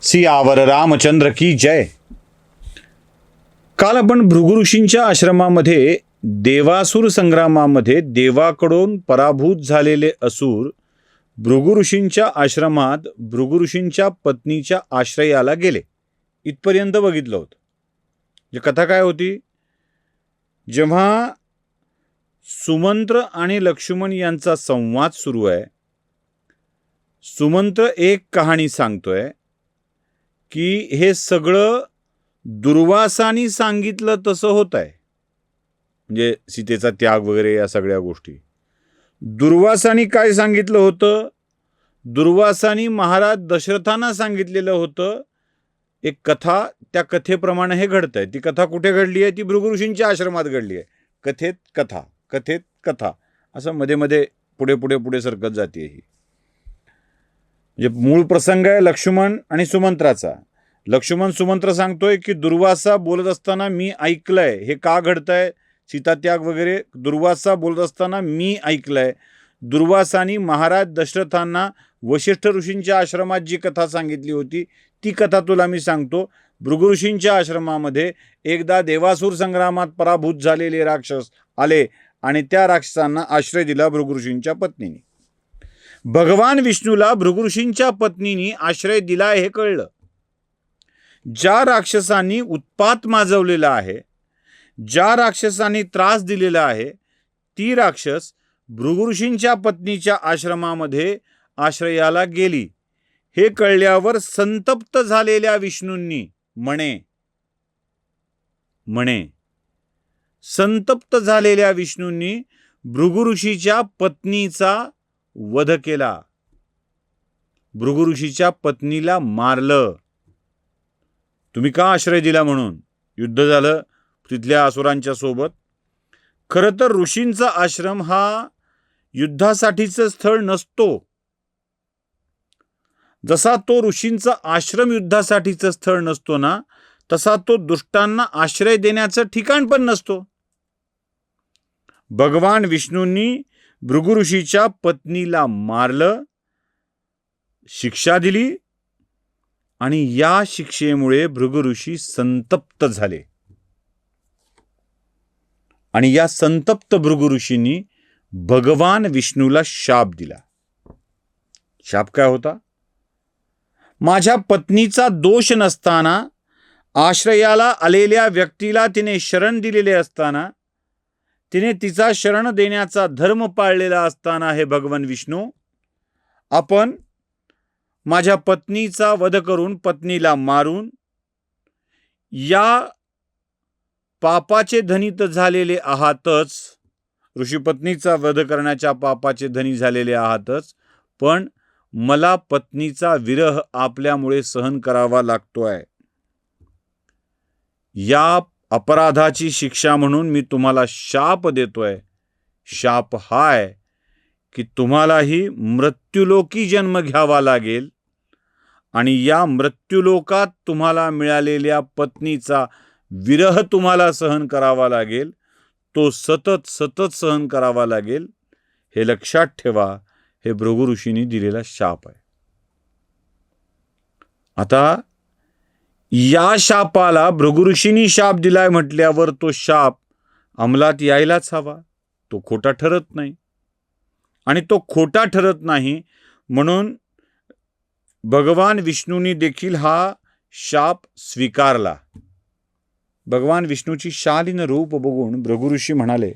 सियावर रामचंद्र की जय. काल आपण भृगु ऋषींच्या आश्रमामध्ये देवासुर संग्रामामध्ये देवाकडून पराभूत झालेले असुर भृगु ऋषींच्या आश्रमात भृगु ऋषींच्या पत्नीच्या आश्रयाला गेले इथपर्यंत बघितलं होतं. जी कथा काय होती, जेव्हा सुमंत्र आणि लक्ष्मण यांचा संवाद सुरू आहे, सुमंत्र एक कहाणी सांगतोय की हे सगळं दुर्वासानी सांगितलं तसं होत आहे, म्हणजे सीतेचा त्याग वगैरे या सगळ्या गोष्टी. दुर्वासानी काय सांगितलं होतं? दुर्वासानी महाराज दशरथांना सांगितलेलं होतं एक कथा, त्या कथेप्रमाणे हे घडत आहे. ती कथा कुठे घडली आहे? ती भृगु ऋषींच्या आश्रमात घडली आहे. कथेत कथा, कथेत कथा, असं मध्ये मध्ये पुढे पुढे पुढे सरकत जाते. ही म्हणजे मूळ प्रसंग आहे लक्ष्मण आणि सुमंत्राचा. लक्ष्मण सुमंत्र सांगतोय की दुर्वासा बोलत असताना मी ऐकलंय. हे का घडतंय? सीतात्याग वगैरे दुर्वासा बोलत असताना मी ऐकलंय. दुर्वासानी महाराज दशरथांना वशिष्ठ ऋषींच्या आश्रमात जी कथा सांगितली होती ती कथा तुला मी सांगतो. भृगु ऋषींच्या आश्रमामध्ये एकदा देवासुर संग्रामात पराभूत झालेले राक्षस आले आणि त्या राक्षसांना आश्रय दिला भृगु ऋषींच्या पत्नीने. भगवान विष्णूला भृगु ऋषींच्या पत्नीने आश्रय दिला हे कळलं. ज्या राक्षसांनी उत्पात माजवलेला आहे, ज्या राक्षसांनी त्रास दिलेला आहे, ती राक्षस भृगु ऋषींच्या पत्नीच्या आश्रमामध्ये आश्रयाला गेली. हे कळल्यावर संतप्त झालेल्या विष्णूंनी संतप्त झालेल्या विष्णूंनी भृगु ऋषीच्या पत्नीचा वध केला. भृगु ऋषीच्या पत्नीला मारलं. तुम्ही का आश्रय दिला म्हणून युद्ध झालं तिथल्या असुरांच्या सोबत. खरं तर ऋषींचा आश्रम हा युद्धासाठीचं स्थळ नसतो. जसा तो ऋषींचा आश्रम युद्धासाठीचं स्थळ नसतो ना, तसा तो दुष्टांना आश्रय देण्याचं ठिकाण पण नसतो. भगवान विष्णूंनी भृगु ऋषीच्या पत्नीला मारलं, शिक्षा दिली आणि या शिक्षेमुळे भृगु ऋषी संतप्त झाले. आणि या संतप्त भृगु ऋषींनी भगवान विष्णूला शाप दिला. शाप काय होता? माझ्या पत्नीचा दोष नसताना, आश्रयाला आलेल्या व्यक्तीला तिने शरण दिलेले असताना, तिने तिचा शरण देण्याचा धर्म पाळलेला असताना, हे भगवान विष्णू, आपण माझ्या पत्नीचा वध करून, पत्नीला मारून या पापाचे धनी तर झालेले आहातच, ऋषीपत्नीचा वध करण्याच्या पापाचे धनी झालेले आहातच, पण मला पत्नीचा विरह आपल्यामुळे सहन करावा लागतोय. या अपराधाची शिक्षा म्हणून मी तुम्हाला शाप देतोय. शाप हाय की तुम्हालाही मृत्युलोकी जन्म घ्यावा लागेल आणि या मृत्युलोकात तुम्हाला मिळालेल्या पत्नीचा विरह तुम्हाला सहन करावा लागेल. तो सतत सतत सहन करावा लागेल. हे लक्षात ठेवा. हे भृगु ऋषींनी दिलेला शाप आहे. आता या शापाला भृगु ऋषींनी शाप दिलाय म्हटल्यावर तो शाप अंमलात यायलाच हवा. तो खोटा ठरत नाही. आणि तो खोटा ठरत नाही म्हणून भगवान विष्णूंनी देखील हा शाप स्वीकारला. भगवान विष्णूची शालीन रूप बघून भृगु ऋषी म्हणाले,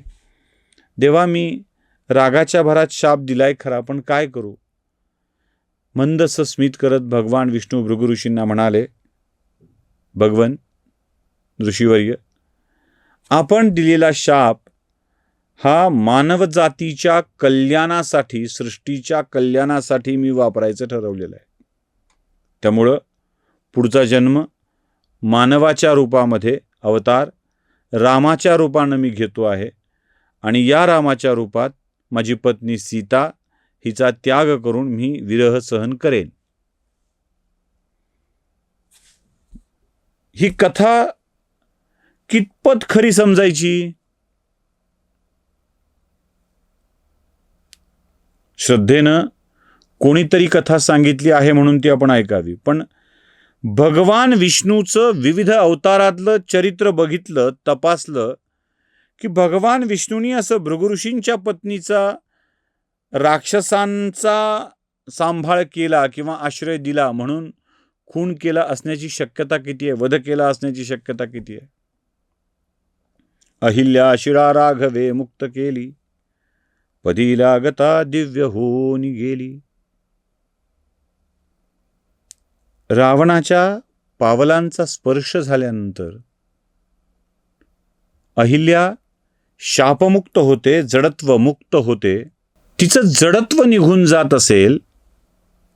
देवा, मी रागाच्या भरात शाप दिलाय खरा, पण काय करू? मंदस स्मित करत भगवान विष्णू भृगु ऋषींना म्हणाले, भगवन ऋषीवर्य, आपण दिलेला शाप हा मानव जातीच्या कल्याणासाठी, सृष्टीच्या कल्याणासाठी मी वापरायचं ठरवलेलं आहे. त्यामुळं पुढचा जन्म मानवाच्या रूपामध्ये अवतार रामाच्या रूपानं मी घेतो आहे आणि या रामाच्या रूपात माझी पत्नी सीता हिचा त्याग करून मी विरह सहन करेन. ही कथा कितपत खरी समजायची? श्रद्धेनं कोणीतरी कथा सांगितली आहे म्हणून ती आपण ऐकावी, पण भगवान विष्णूचं विविध अवतारातलं चरित्र बघितलं, तपासलं की भगवान विष्णूंनी असं भृगु ऋषींच्या पत्नीचा राक्षसांचा सांभाळ केला किंवा आश्रय दिला म्हणून खून केला असण्याची शक्यता किती आहे, वध केला असण्याची शक्यता किती आहे. अहिल्या शिरा राघवे मुक्त केली, पदी लागता दिव्य होऊन गेली. रावणाच्या पावलांचा स्पर्श झाल्यानंतर अहिल्या शापमुक्त होते, जडत्व मुक्त होते. तिचं जडत्व निघून जात असेल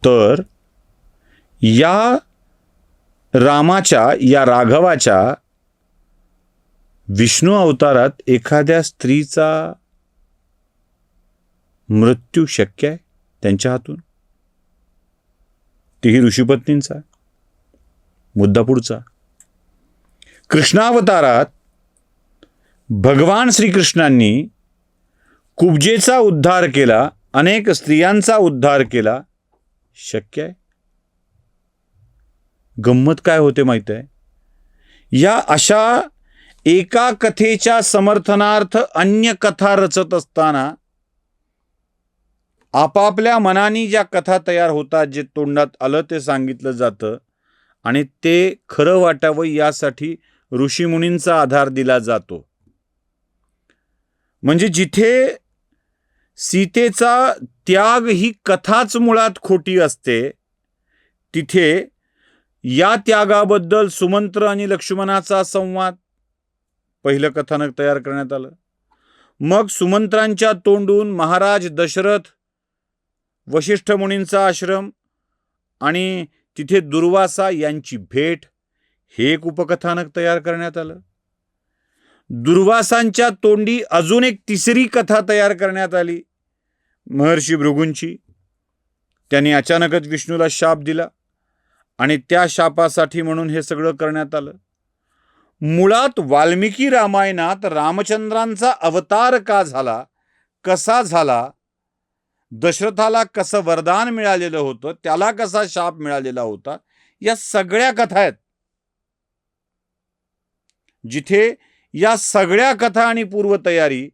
तर या रामाच्या, या राघवाच्या विष्णू अवतारात एखाद्या स्त्रीचा मृत्यू शक्य आहे त्यांच्या हातून, तीही ऋषीपत्नींचा. मुद्दा पुढचा. कृष्णावतारात भगवान श्रीकृष्णांनी कुब्जेचा उद्धार केला, अनेक स्त्रियांचा उद्धार केला. शक्य आहे. गंमत काय होते माहिती आहे, या अशा एका कथेच्या समर्थनार्थ अन्य कथा रचत असताना आपापल्या मनाने ज्या कथा तयार होतात, जे तोंडात आलं ते सांगितलं जातं आणि ते खरं वाटावं यासाठी ऋषीमुनींचा आधार दिला जातो. म्हणजे जिथे सीतेचा त्याग ही कथाच मुळात खोटी असते, तिथे या त्यागाबद्दल सुमंत्र आणि लक्ष्मणाचा संवाद पहिलं कथानक तयार करण्यात आलं. मग सुमंत्रांच्या तोंडून महाराज दशरथ, वशिष्ठ मुनींचा आश्रम आणि तिथे दुर्वासा यांची भेट, हे एक उपकथानक तयार करण्यात आलं. दुर्वासांच्या तोंडी अजून एक तिसरी कथा तयार करण्यात आली, महर्षी भृगूंची. त्यांनी अचानकच विष्णूला शाप दिला आणि त्या शापासाठी म्हणून हे सगळं करण्यात आलं. मुळात वाल्मिकी रामायणात रामचंद्रांचा अवतार का झाला, कसा झाला, दशरथाला कसं वरदान मिळालेलं होतं, त्याला कसा शाप मिळालेला होता, या सगळ्या कथा आहेत. जिथे या सगळ्या कथा आणि पूर्वतयारी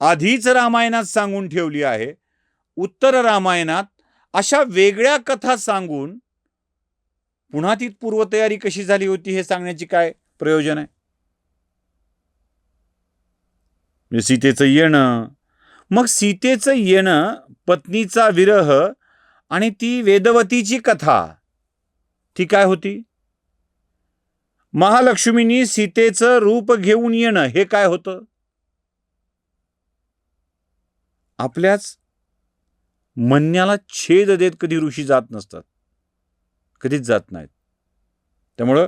आधीच रामायणात सांगून ठेवली आहे, उत्तर रामायणात अशा वेगळ्या कथा सांगून पुन्हा ती पूर्वतयारी कशी झाली होती हे सांगण्याची काय प्रयोजन आहे. सीतेचं येणं, मग सीतेचं येणं, पत्नीचा विरह आणि ती वेदवतीची कथा, ती काय होती. महालक्ष्मीनी सीतेचं रूप घेऊन येणं, हे काय होतं. आपल्याच म्हणण्याला छेद देत कधी ऋषी जात नसतात, कधीच जात नाहीत. त्यामुळं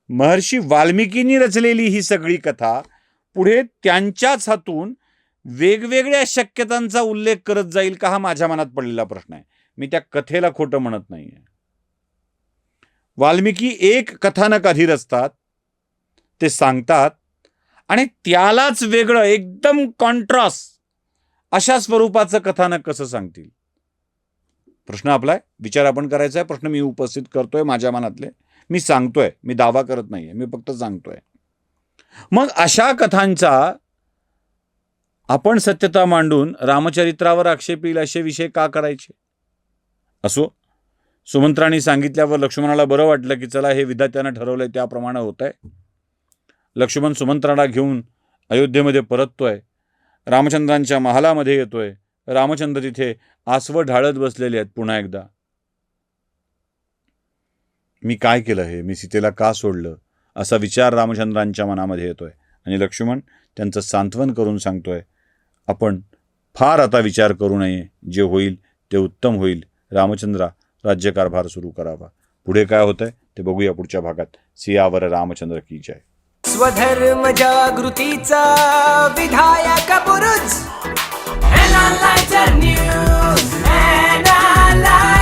महर्षी वाल्मिकींनी रचलेली ही सगळी कथा पुढे त्यांच्याच हातून वेगवेगळ्या शक्यतांचा उल्लेख करत जाईल का, हा माझ्या मनात पडलेला प्रश्न आहे. मी त्या कथेला खोटं म्हणत नाहीये. वाल्मिकी एक कथानक आधी रचतात, ते सांगतात आणि त्यालाच वेगळं एकदम कॉन्ट्रास्ट अशा स्वरूपाचं कथानक कसं सांगतील. प्रश्न आपलाय, विचार आपण करायचा आहे. प्रश्न मी उपस्थित करतोय माझ्या मनातले, मी सांगतोय, मी दावा करत नाहीये, मी फक्त सांगतोय. मग अशा कथांचा आपण सत्यता मांडून रामचरित्रावर आक्षेप येईल असे विषय का करायचे. असो, सुमंत्रांनी सांगितल्यावर लक्ष्मणाला बरं वाटलं की चला हे विधात्यानं ठरवलंय त्याप्रमाणे होत आहे. लक्ष्मण सुमंत्राला घेऊन अयोध्येमध्ये परततोय, रामचंद्रांच्या महालामध्ये येतोय. रामचंद्र तिथे आसवं ढाळत बसलेले आहेत. पुन्हा एकदा मी काय केलं, हे मी सीतेला का सोडलं, असा विचार रामचंद्रांच्या मनामध्ये येतोय. आणि लक्ष्मण त्यांचं सांत्वन करून सांगतोय, आपण फार आता विचार करू नये, जे होईल ते उत्तम होईल. रामचंद्रा, राज्यकारभार सुरू करावा. पुढे काय होतंय ते बघूया पुढच्या भागात. सियावर रामचंद्र की जय. स्वधर्म जागृतीचा विधायक बुरुज, एनालायझर न्यूज, एनालायझर